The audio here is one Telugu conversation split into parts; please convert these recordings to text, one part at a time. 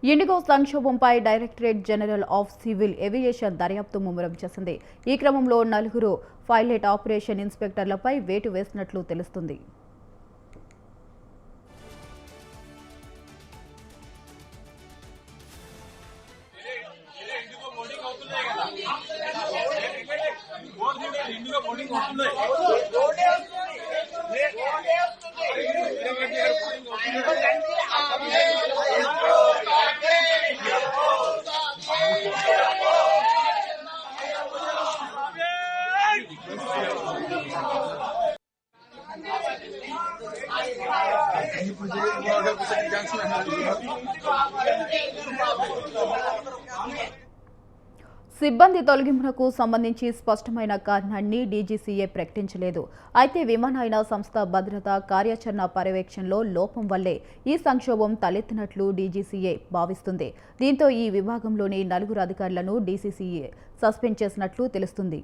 ఇండిగో సంక్షోభంపై directorate general of civil aviation దర్యాప్తు ముమ్మరం చేసింది. ఈ క్రమంలో 4 పైలట్ ఆపరేషన్ ఇన్స్పెక్టర్లపై వేటు వేసినట్లు తెలుస్తుంది. సిబ్బంది తొలగింపునకు సంబంధించి స్పష్టమైన కారణాన్ని డీజీసీఏ ప్రకటించలేదు. అయితే విమానయాన సంస్థ భద్రతా కార్యాచరణ పర్యవేక్షణలో లోపం వల్లే ఈ సంక్షోభం తలెత్తినట్లు డీజీసీఏ భావిస్తుంది. దీంతో ఈ విభాగంలోని 4 అధికారులను డీజీసీఏ సస్పెండ్ చేసినట్లు తెలుస్తుంది.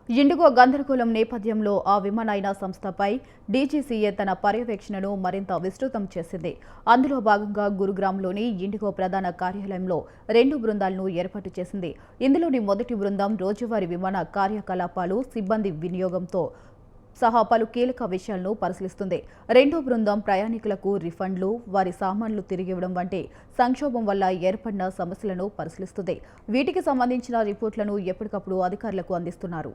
ఇండిగో గందరగోళం నేపథ్యంలో ఆ విమానయాన సంస్థపై డీజీసీఏ తన పర్యవేక్షణను మరింత విస్తృతం చేసింది. అందులో భాగంగా గురుగ్రామ్లోని ఇండిగో ప్రధాన కార్యాలయంలో 2 బృందాలను ఏర్పాటు చేసింది. ఇందులోని మొదటి బృందం రోజువారీ విమాన కార్యకలాపాలు, సిబ్బంది వినియోగంతో సహా పలు కీలక విషయాలను పరిశీలిస్తుంది. రెండో బృందం ప్రయాణికులకు రిఫండ్లు, వారి సామాన్లు తిరిగివ్వడం వంటి సంక్షోభం వల్ల ఏర్పడిన సమస్యలను పరిశీలిస్తుంది. వీటికి సంబంధించిన రిపోర్టులను ఎప్పటికప్పుడు అధికారులకు అందిస్తున్నారు.